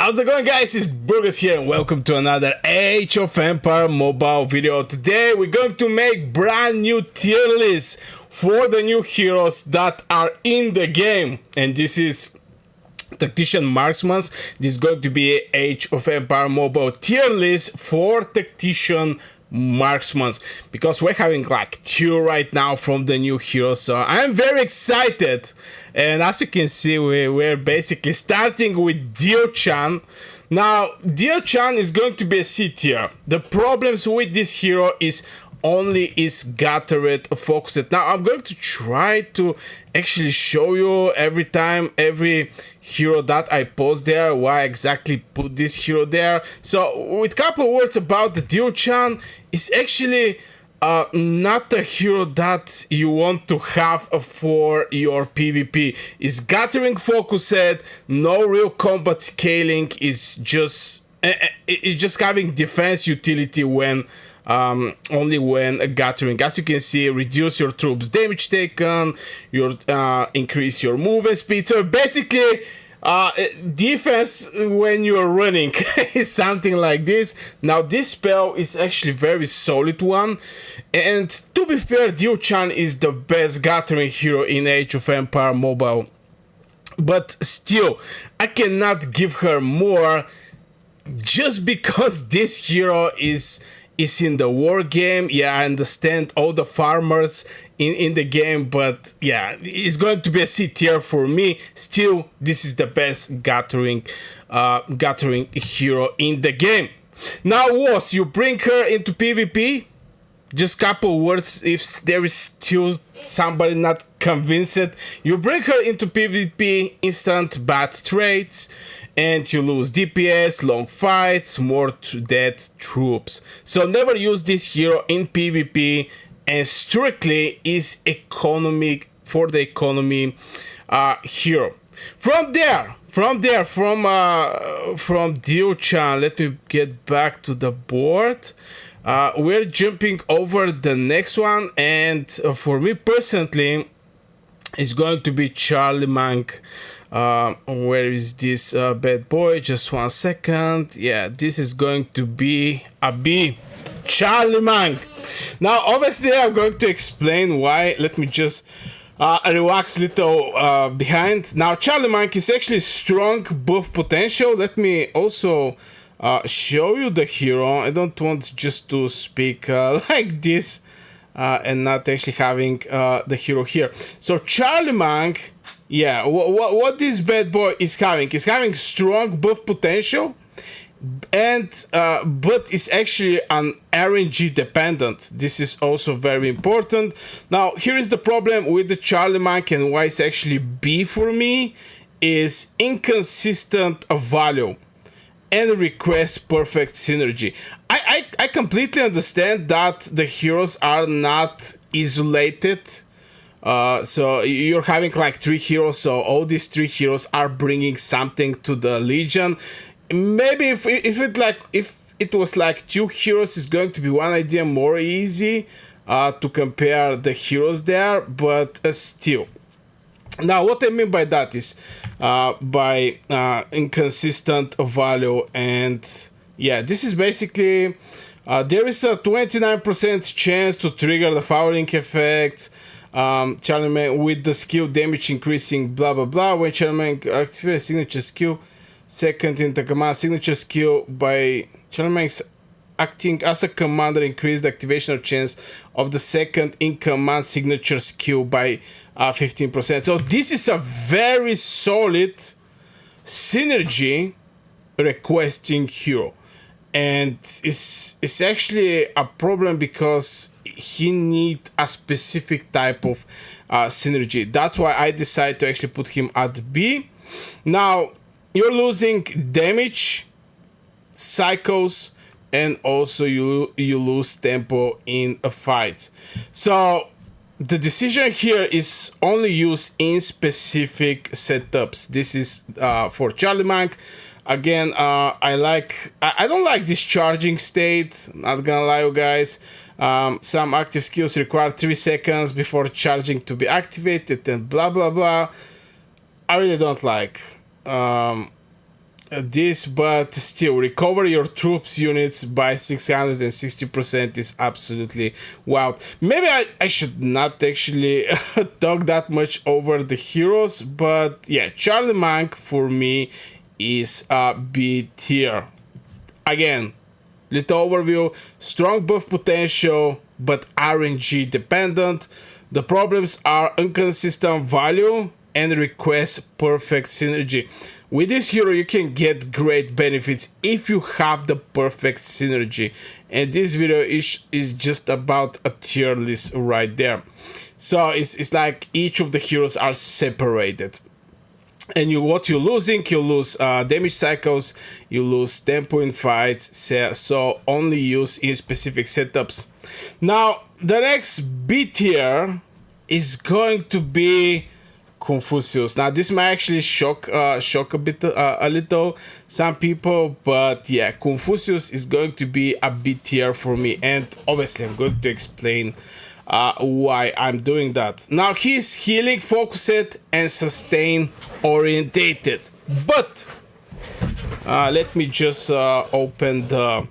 How's it going, guys? It's Burgers here and welcome to another Age of Empire mobile video. Today we're going to make brand new tier lists for the new heroes that are in the game, and this is Tactician marksmen. This is going to be Age of Empire mobile tier list for Tactician marksmen, because we're having like two right now from the new heroes, so I'm very excited. And as you can see, we're basically starting with Diao Chan. Now Diao Chan is going to be a C tier. The problems with this hero is only is Gatorade focused. Now I'm going to try to actually show you every hero that I post there, why I exactly put this hero there. So with couple words about the Diao Chan, is actually not a hero that you want to have for your PvP. Is gathering focused, no real combat scaling, is just having defense utility when only when gathering. As you can see, reduce your troops damage taken, your increase your movement speed. So basically defense when you're running is something like this. Now this spell is actually very solid one, and to be fair, Diao Chan is the best gathering hero in Age of Empire mobile, but still I cannot give her more just because this hero is in the war game. Yeah, I understand all the farmers in the game, but yeah, it's going to be a C tier for me. Still, this is the best gathering hero in the game. Now, was you bring her into PvP? Just couple words, if there is still somebody not convinced, you bring her into PvP, instant bad traits, and you lose DPS, long fights, more dead troops. So never use this hero in PvP, and strictly is economic for the economy hero. From Diao Chan, let me get back to the board. We're jumping over the next one, and for me personally, it's going to be Charlie Monk. Where is this bad boy? Just 1 second. Yeah, this is going to be a B. Charlie Monk. Now, obviously, I'm going to explain why. Let me just relax little behind. Now, Charlie Monk is actually strong buff potential. Let me also show you the hero. I don't want just to speak like this and not actually having the hero here. So Charlie Monk, yeah, what this bad boy is having strong buff potential, and but it's actually an RNG dependent. This is also very important. Now here is the problem with the Charlie Monk, and why it's actually B for me, is inconsistent value and requires perfect synergy. I completely understand that the heroes are not isolated. So you're having like 3 heroes, so all these 3 heroes are bringing something to the Legion. Maybe if it was like 2 heroes, it's going to be one idea more easy to compare the heroes there, but still. Now what I mean by that is by inconsistent value, and yeah, this is basically there is a 29% chance to trigger the fouling effect. Charlie Monk with the skill damage increasing blah blah blah. When Charlie Monk activates signature skill, second in the command signature skill by Charlie Monk's acting as a commander, increase the activation chance of the second in command signature skill by 15%. So this is a very solid synergy requesting hero, and it's actually a problem because he need a specific type of synergy. That's why I decided to actually put him at B. Now you're losing damage, cycles, and also you lose tempo in a fight. So the decision here is only used in specific setups. This is for Charlie Monk. Again, I don't like this charging state, not gonna lie, you guys. Some active skills require 3 seconds before charging to be activated, and blah blah blah. I really don't like. this, but still recover your troops units by 660% is absolutely wild. Maybe I should not actually talk that much over the heroes, but yeah, Charlie Monk for me is a B tier. Again, little overview: strong buff potential but RNG dependent. The problems are inconsistent value and request perfect synergy. With this hero you can get great benefits if you have the perfect synergy, and this video is just about a tier list right there. So it's like each of the heroes are separated, and what you're losing, you lose damage cycles, you lose tempo in fights, so only use in specific setups. Now the next B tier is going to be Confucius. Now this might actually shock a bit, a little some people, but yeah, Confucius is going to be a B tier for me, and obviously I'm going to explain why I'm doing that. Now he's healing focused and sustain orientated, but let me just open the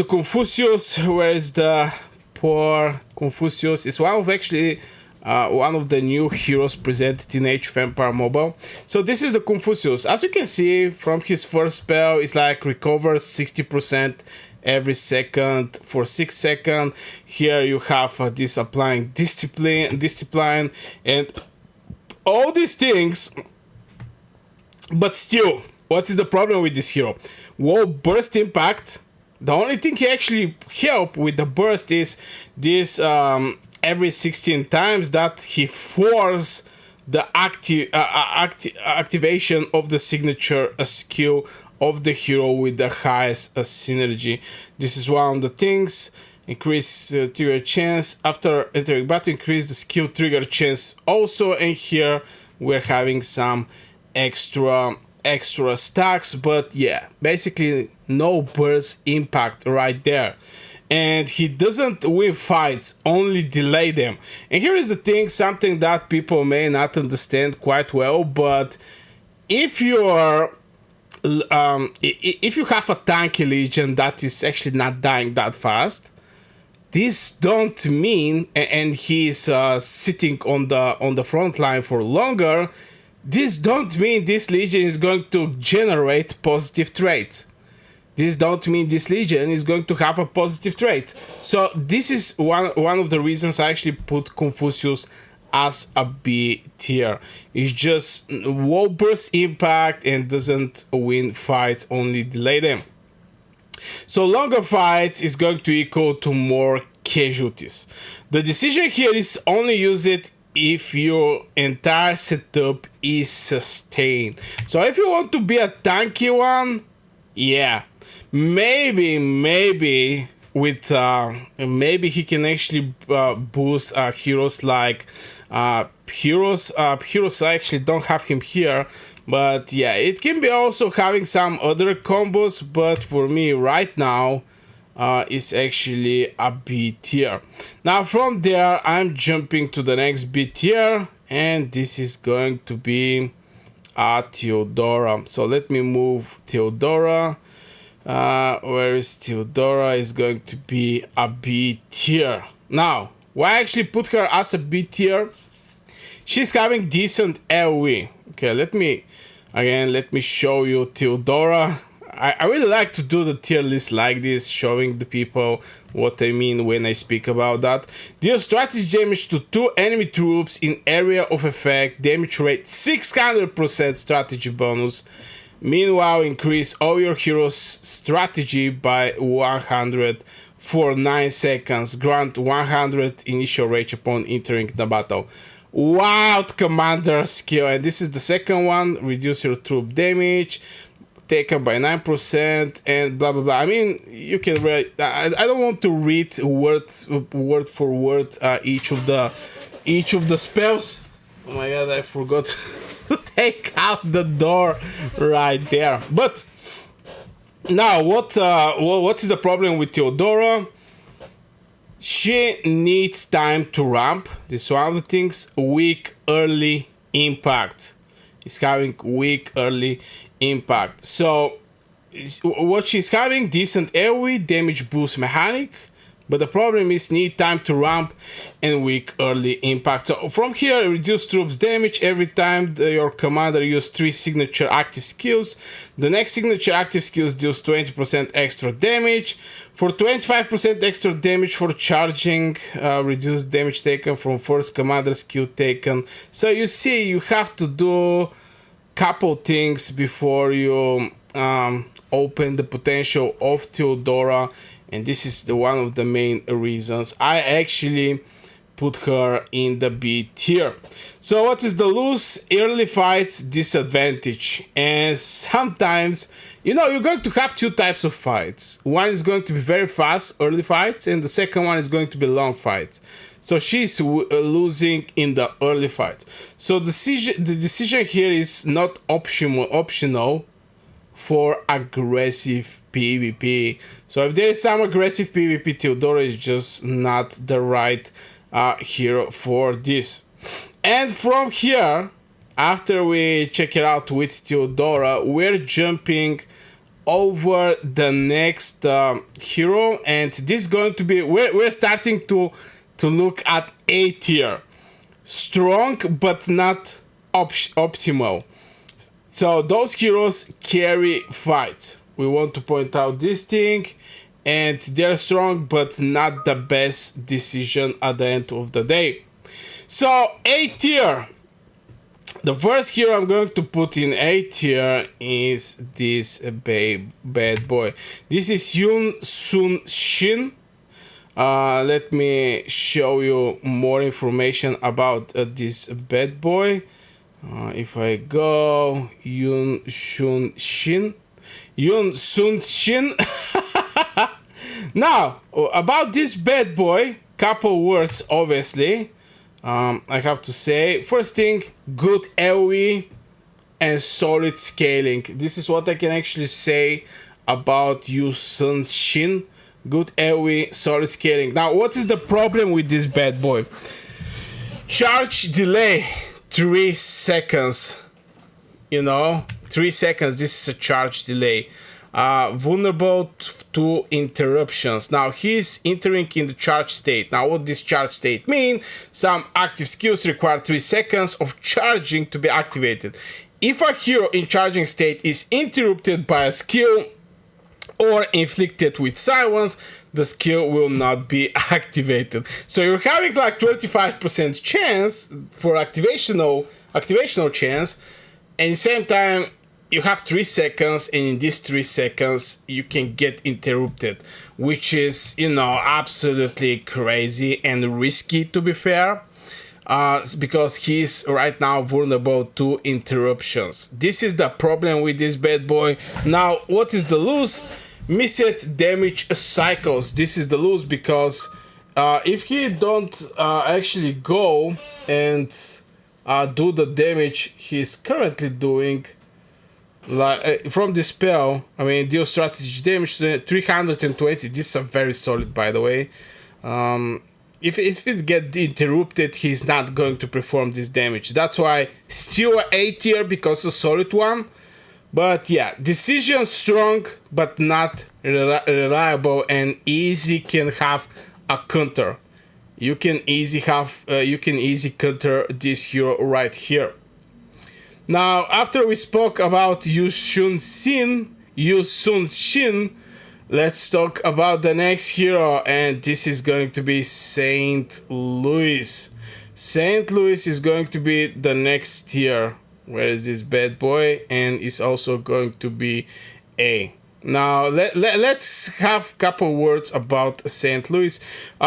Confucius. Where is the poor Confucius? It's one of actually one of the new heroes presented in Age of Empire Mobile. So this is the Confucius. As you can see from his first spell, it's like recovers 60% every second for 6 seconds. Here you have this applying discipline and all these things. But still, what is the problem with this hero? Whoa, burst impact. The only thing he actually help with the burst is this every 16 times that he force the activation of the signature skill of the hero with the highest synergy. This is one of the things. Increase trigger chance after entering battle, increase the skill trigger chance also, and here we're having some extra stacks, but yeah, basically no burst impact right there. And he doesn't win fights, only delay them. And here is the thing, something that people may not understand quite well, but if you are if you have a tanky legion that is actually not dying that fast, this don't mean, and he's sitting on the front line for longer, this don't mean this legion is going to generate positive traits. This don't mean this legion is going to have a positive trait. So this is one of the reasons I actually put Confucius as a B tier. It's just low burst impact and doesn't win fights, only delay them. So longer fights is going to equal to more casualties. The decision here is only use it if your entire setup is sustained. So if you want to be a tanky one, yeah, maybe with maybe he can actually boost heroes like heroes I actually don't have him here, but yeah, it can be also having some other combos, but for me right now is actually a B tier. Now from there I'm jumping to the next B tier, and this is going to be Theodora. So let me move Theodora. Where is Theodora? Is going to be a B tier. Now, why I actually put her as a B tier? She's having decent AoE. Okay, let me show you Theodora. I really like to do the tier list like this, showing the people what I mean when I speak about that. Deal strategy damage to 2 enemy troops in area of effect, damage rate 600% strategy bonus. Meanwhile, increase all your heroes' strategy by 100 for 9 seconds. Grant 100 initial rage upon entering the battle. Wild commander skill, and this is the second one. Reduce your troop damage taken by 9% and blah blah blah. I mean, you can read. I don't want to read word for word each of the spells. Oh my god, I forgot to take out the door right there. But now, what is the problem with Theodora? She needs time to ramp. This is one of the things. Weak early impact. Is having weak early impact. So what she's having, decent AoE, damage boost mechanic, but the problem is need time to ramp and weak early impact. So from here, reduce troops damage every time your commander uses 3 signature active skills. The next signature active skills deals 20% extra damage. For 25% extra damage for charging, reduce damage taken from first commander skill taken. So you see, you have to do couple things before you open the potential of Theodora, and this is one of the main reasons I actually put her in the B tier. So what is the lose? Early fights disadvantage, and sometimes, you know, you're going to have two types of fights. One is going to be very fast early fights, and the second one is going to be long fights. So she's losing in the early fights. So the decision here is not optional for aggressive PvP. So if there is some aggressive PvP, Theodora is just not the right hero for this. And from here, after we check it out with Theodora, we're jumping over the next hero, and this is going to be, we're starting to look at A tier. Strong but not optimal. So those heroes carry fights. We want to point out this thing, and they're strong but not the best decision at the end of the day. So A tier. The first hero I'm going to put in A tier is this bad boy. This is Yun Sun Shin. Let me show you more information about this bad boy. If I go Yun Sun Shin. Now, about this bad boy, couple words obviously. I have to say, first thing, good AoE and solid scaling. This is what I can actually say about Yun Sun Shin. Good AoE, solid scaling. Now, what is the problem with this bad boy? Charge delay, 3 seconds. You know, 3 seconds, this is a charge delay. Vulnerable to interruptions. Now he's entering in the charge state. Now what does charge state mean? Some active skills require 3 seconds of charging to be activated. If a hero in charging state is interrupted by a skill or inflicted with silence, the skill will not be activated. So you're having like 25% chance for activational chance, and at the same time you have 3 seconds, and in these 3 seconds you can get interrupted, which is, you know, absolutely crazy and risky, to be fair, because he's right now vulnerable to interruptions. This is the problem with this bad boy. Now what is the lose? Missed damage cycles. This is the lose, because if he don't actually go and do the damage he's currently doing, like from the spell, I mean, deal strategy damage to 320. This is a very solid, by the way. If it get interrupted, he's not going to perform this damage. That's why still A tier, because a solid one. But yeah, decision strong but not reliable, and easy can have a counter. You can easy counter this hero right here. Now, after we spoke about Yun Sun Shin, let's talk about the next hero, and this is going to be Saint Louis. Saint Louis is going to be the next tier. Where is this bad boy? And it's also going to be A. Now, let's have a couple words about Saint Louis.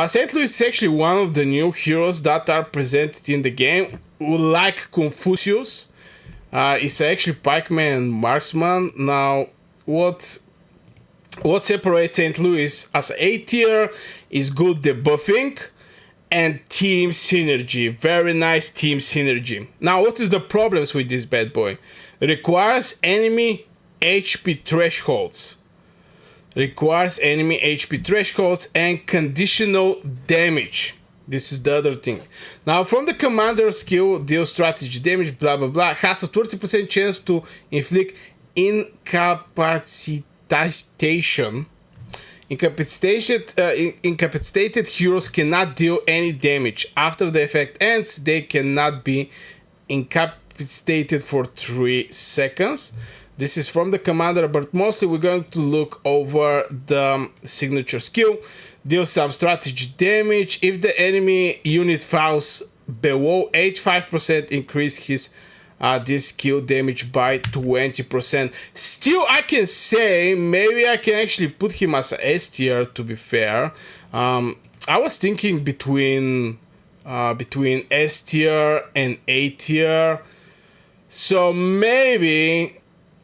Saint Louis is actually one of the new heroes that are presented in the game, like Confucius. It's actually pikeman and marksman. Now, what separates Saint Louis as A tier is good debuffing and team synergy. Very nice team synergy. Now, what is the problems with this bad boy? It requires enemy HP thresholds. And conditional damage. This is the other thing. Now, from the commander skill, deal strategy damage, blah blah blah, has a 30% chance to inflict incapacitation. Incapacitated heroes cannot deal any damage. After the effect ends, they cannot be incapacitated for 3 seconds. This is from the commander, but mostly we're going to look over the signature skill. Deal some strategy damage. If the enemy unit falls below 85%, increase his this skill damage by 20%. Still, I can say maybe I can actually put him as a S tier, to be fair. I was thinking between S tier and A tier. So maybe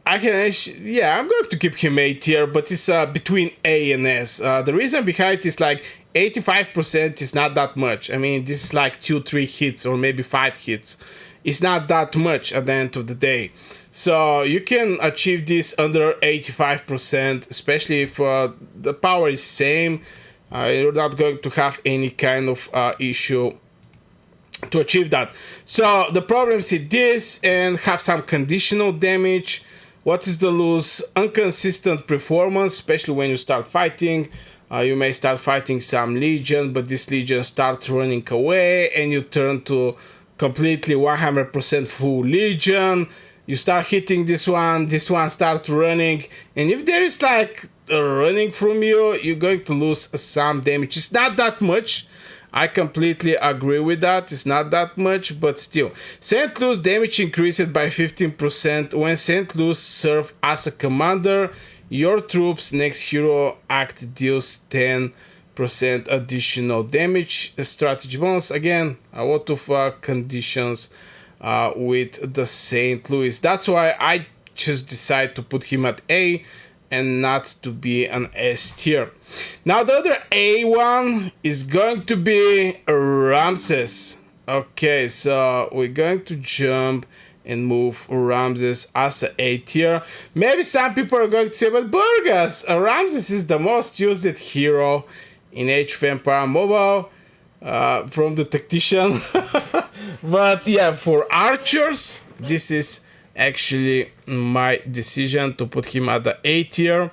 I can actually, yeah, I'm going to keep him A tier, but it's between A and S. The reason behind it is like 85% is not that much. I mean, this is like 2-3 hits or maybe 5 hits. It's not that much at the end of the day. So you can achieve this under 85%, especially if the power is same. You're not going to have any kind of issue to achieve that. So the problem is this, and have some conditional damage. What is the lose? Inconsistent performance, especially when you start fighting. You may start fighting some legion, but this legion starts running away, and you turn to completely 100% full legion. You start hitting this one starts running, and if there is like running from you, you're going to lose some damage. It's not that much. I completely agree with that. It's not that much, but still. St. Louis damage increased by 15% when St. Louis serve as a commander. Your troops next hero act deals 10% additional damage. Strategy bonus, again, a lot of conditions with the St. Louis. That's why I just decided to put him at A and not to be an S tier. Now the other A one is going to be Ramesses. Okay, so we're going to jump and move Ramesses as an A tier. Maybe some people are going to say, but Burgas, Ramesses is the most used hero in Age of Empire Mobile from the Tactician. But yeah, for archers, this is actually my decision to put him at the A tier.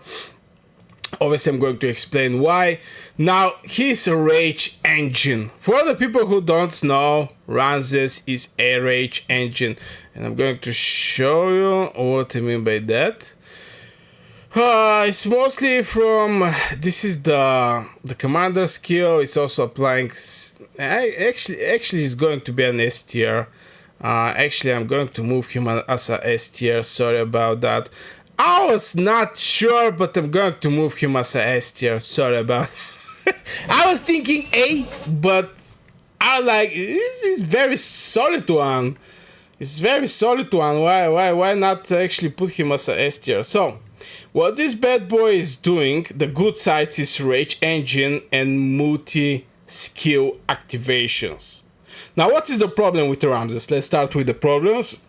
Obviously, I'm going to explain why. Now, he's a rage engine. For the people who don't know, Ramesses is a rage engine. And I'm going to show you what I mean by that. It's mostly from, this is the commander skill. It's also applying, actually it's going to be an S tier. Actually, I'm going to move him as a S tier. Sorry about that. I was not sure, but I'm going to move him as a S tier. Sorry about that. I was thinking A, but I like, this is very solid one. It's very solid one. Why not actually put him as a S tier? So, what this bad boy is doing, the good side is rage engine and multi-skill activations. Now, what is the problem with Ramesses? Let's start with the problems.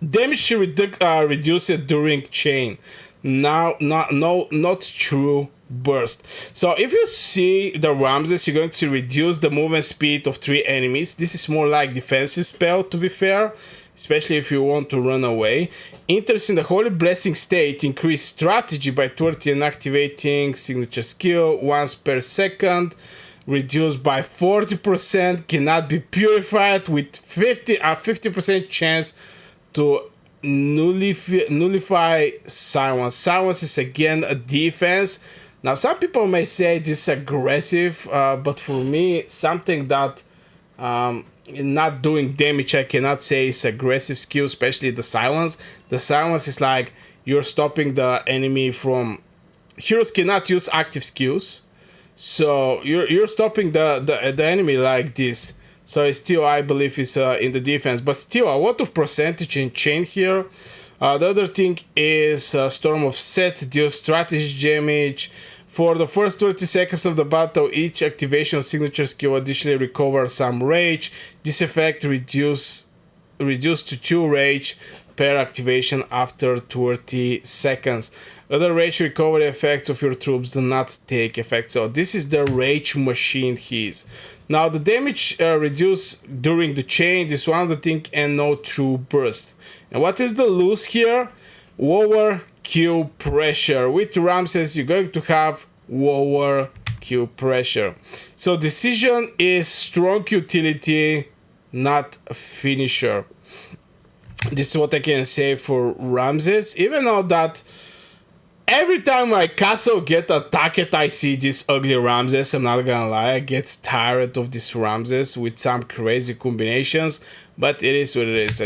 Damage reduced during chain. Now, not true burst. So if you see the Ramesses, you're going to reduce the movement speed of 3 enemies. This is more like defensive spell, to be fair, especially if you want to run away. Enters in the Holy Blessing state, increase strategy by 30 and activating signature skill once per second. Reduced by 40%, cannot be purified with 50% chance to nullify silence. Silence is again a defense. Now some people may say this is aggressive, but for me, something that not doing damage, I cannot say is aggressive skill, especially the silence. The silence is like you're stopping the enemy from, heroes cannot use active skills, so you're stopping the enemy like this. So it's still, I believe, is in the defense, but still a lot of percentage in chain here. The other thing is Storm of Set deals strategy damage. For the first 30 seconds of the battle, each activation signature skill additionally recovers some rage. This effect reduced to 2 rage per activation after 30 seconds. Other rage recovery effects of your troops do not take effect. So this is the rage machine he is. Now the damage reduced during the chain, this one of the thing, and no true burst. And what is the lose here? lower Q pressure. With Ramesses, you're going to have lower Q pressure. So decision is strong utility, not a finisher. This is what I can say for Ramesses, even though that every time my castle get attacked, I see this ugly Ramesses. I'm not gonna lie, I get tired of this Ramesses with some crazy combinations, but it is what it is.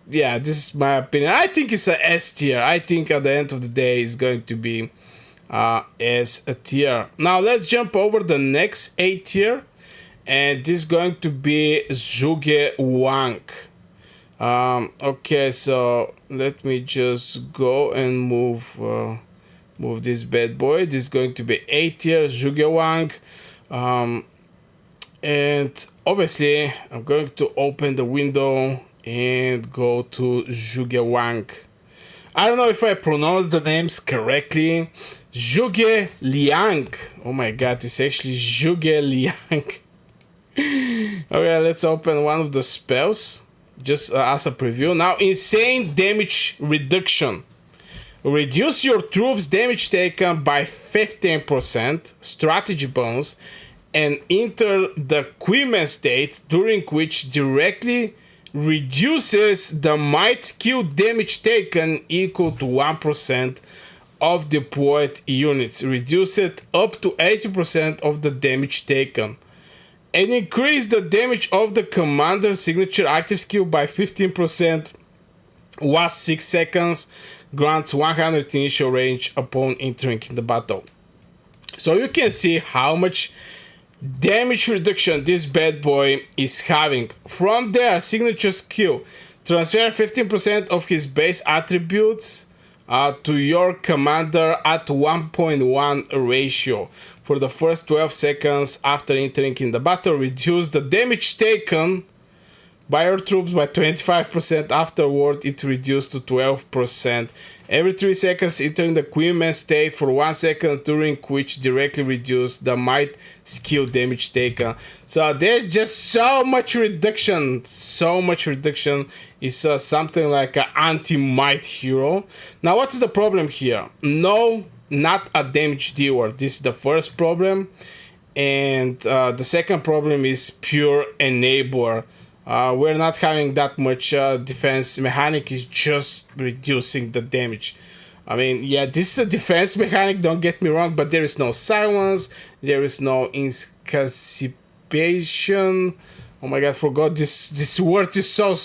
Yeah, this is my opinion. I think it's a S tier. I think at the end of the day, it's going to be S tier. Now let's jump over the next A tier, and this is going to be Zhuge Liang. Okay, so let me just go and move this bad boy. This is going to be A tier, Zhuge Liang. And obviously, I'm going to open the window and go to Zhuge Liang. I don't know if I pronounced the names correctly. Zhuge Liang. Oh my god, it's actually Zhuge Liang. Okay, let's open one of the spells just as a preview. Now, insane damage reduction. Reduce your troops' damage taken by 15%, strategy bonus, and enter the Queenman state, during which directly reduces the might skill damage taken equal to 1% of deployed units. Reduce it up to 80% of the damage taken. And increase the damage of the commander signature active skill by 15%. Lasts 6 seconds. Grants 100 initial range upon entering in the battle. So you can see how much damage reduction this bad boy is having. From their signature skill, transfer 15% of his base attributes to your commander at 1.1 ratio. For the first 12 seconds after entering in the battle, reduce the damage taken by your troops by 25%. Afterward, it reduced to 12%. Every 3 seconds, entering the Queenman state for 1 second, during which directly reduce the might skill damage taken. So there's just so much reduction. So much reduction. It's something like an anti-might hero. Now, what is the problem here? No, not a damage dealer. This is the first problem. And the second problem is pure enabler. We're not having that much defense mechanic, is just reducing the damage. I mean, yeah, this is a defense mechanic, don't get me wrong, but there is no silence, there is no incapacipation. Oh my god, forgot this word is so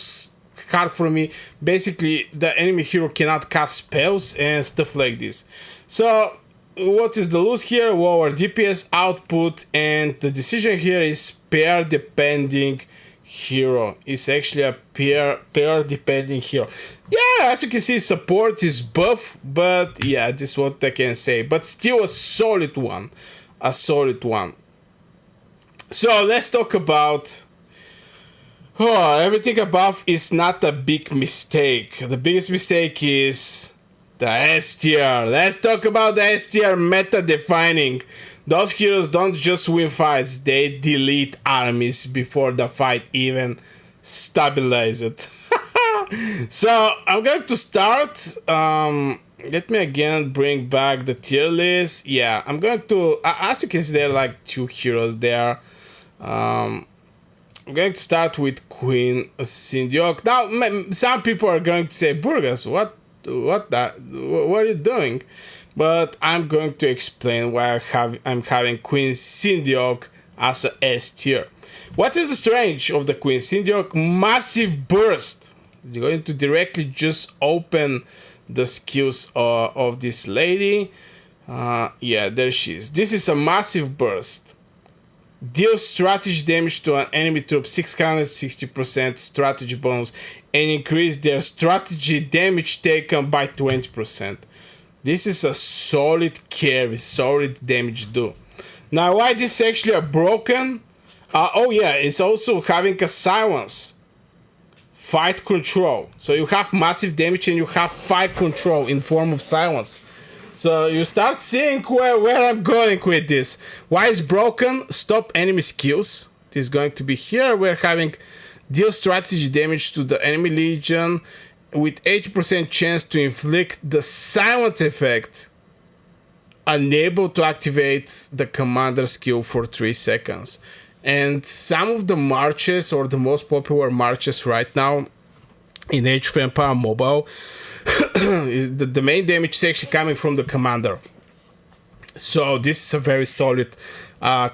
hard for me. Basically, the enemy hero cannot cast spells and stuff like this. So, what is the lose here? Lower DPS output, and the decision here is pair depending hero. It's actually a pair depending hero. Yeah, as you can see, support is buff, but yeah, this is what I can say. But still a solid one. A solid one. So let's talk about everything above is not a big mistake. The biggest mistake is the S tier. Let's talk about the S tier meta defining. Those heroes don't just win fights, they delete armies before the fight even stabilizes. So I'm going to start. Let me again bring back the tier list. Yeah, I'm going to, as you can see, there are like 2 heroes there. I'm going to start with Queen Sindiok. Now, some people are going to say, Burgos, what are you doing? But I'm going to explain why I'm having Queen Sindiok as a S tier. What is the strength of the Queen Sindiok? Massive burst. You're going to directly just open the skills of this lady. Yeah, there she is. This is a massive burst. Deal strategy damage to an enemy troop, 660% strategy bonus, and increase their strategy damage taken by 20%. This is a solid carry, solid damage do. Now, why this is actually a broken? Oh yeah, it's also having a silence. Fight control. So you have massive damage and you have fight control in form of silence. So you start seeing where I'm going with this. Why is broken? Stop enemy skills. This is going to be here. We're having deal strategy damage to the enemy legion with 80% chance to inflict the silent effect, unable to activate the commander skill for 3 seconds. And some of the marches, or the most popular marches right now in Age of Empire Mobile, the main damage is actually coming from the commander. So this is a very solid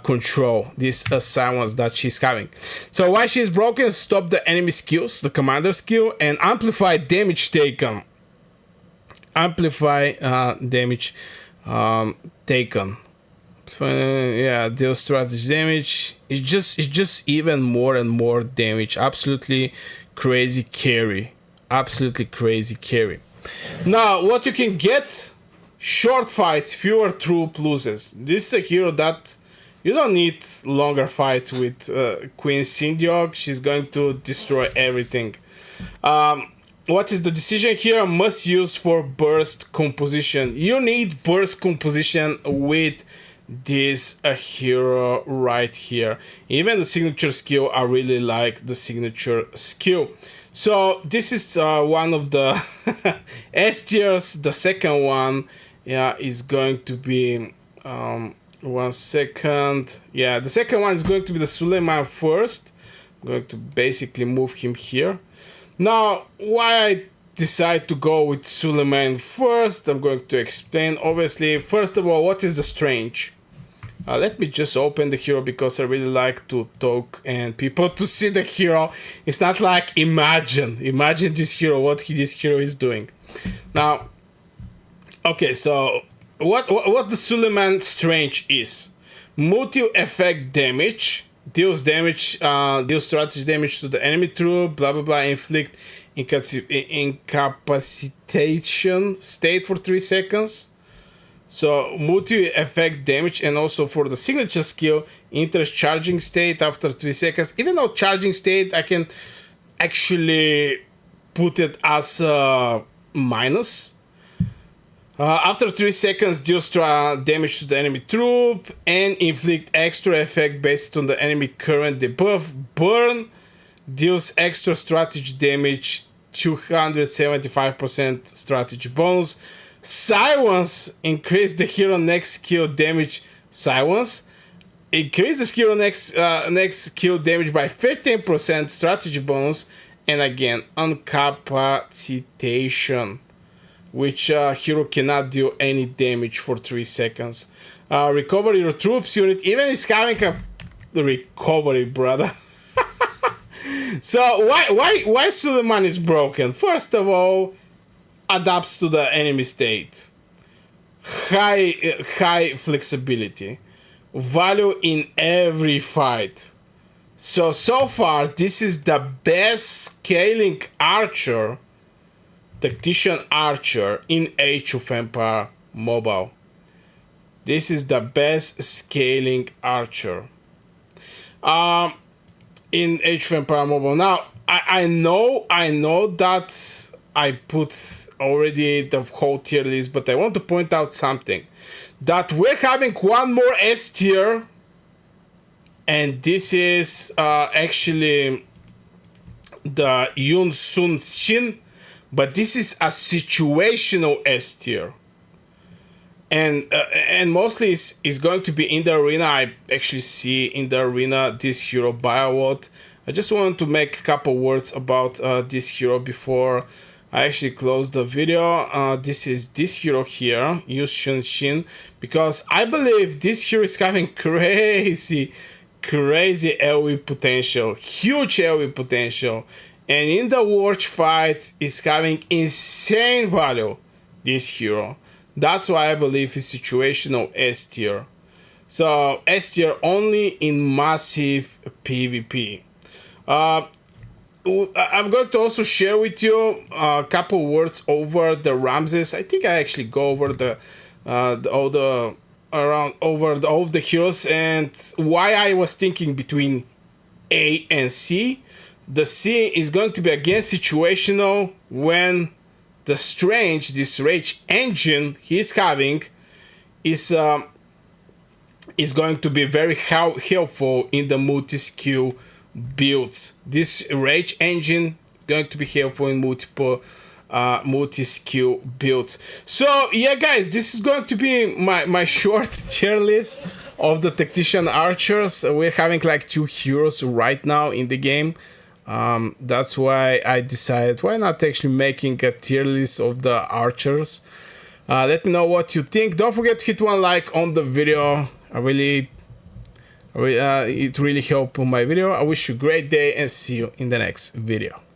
control, this silence that she's having. So why she's broken: stop the enemy skills, the commander skill, and amplify damage taken. Amplify damage taken. Yeah, deal strategy damage. It's just even more and more damage. Absolutely crazy carry. Absolutely crazy carry. Now, what you can get: short fights, fewer troop loses. This is a hero that you don't need longer fights with Queen Sindiog. She's going to destroy everything. What is the decision here? Must use for burst composition. You need burst composition with this hero right here. Even the signature skill, I really like the signature skill. So this is one of the S tiers. The second one, yeah, is going to be 1 second. Yeah, the second one is going to be the Suleiman first. I'm going to basically move him here. Now, why I decide to go with Suleiman first, I'm going to explain. Obviously, first of all, what is the strange? Let me just open the hero, because I really like to talk and people to see the hero. It's not like imagine this hero, what this hero is doing. Now, okay, so what the Suleiman strange is: multi-effect damage, deals strategy damage to the enemy troop, blah blah blah, inflict incapacitation state for 3 seconds. So multi-effect damage, and also for the signature skill, enters charging state after 3 seconds. Even though charging state, I can actually put it as minus. After 3 seconds, deals damage to the enemy troop and inflict extra effect based on the enemy current debuff. Burn deals extra strategy damage, 275% strategy bonus. Silence, increase the hero next skill damage. Silence, increase the hero next skill damage by 15% strategy bonus. And again, incapacitation, which hero cannot deal any damage for 3 seconds. Recover your troops unit, even is having a recovery, brother. So why Suleiman is broken? First of all, adapts to the enemy state. High flexibility. Value in every fight. So far, this is the best scaling archer, Tactician archer, in Age of Empire Mobile. This is the best scaling archer in Age of Empire Mobile. Now, I know that I put already the whole tier list, but I want to point out something. That we're having one more S tier, and this is actually the Yun Sun Shin, but this is a situational S tier. And mostly is going to be in the arena. I actually see in the arena this hero by a lot. I just wanted to make a couple words about this hero before I actually close the video. This is this hero here, Yu Shun Shin, because I believe this hero is having crazy AoE potential, huge AoE potential, and in the watch fights is having insane value, this hero. That's why I believe it's situational S tier. So S tier only in massive PvP. I'm going to also share with you a couple words over the Ramesses. I think I actually go over all of the heroes and why I was thinking between A and C. The C is going to be again situational when the strange, this rage engine he's having is going to be very helpful in the multi-skill builds. This rage engine is going to be helpful in multiple multi-skill builds. So yeah, guys, this is going to be my short tier list of the tactician archers. We're having like 2 heroes right now in the game. That's why I decided why not actually making a tier list of the archers. Let me know what you think. Don't forget to hit one like on the video. It really helped my video. I wish you a great day and see you in the next video.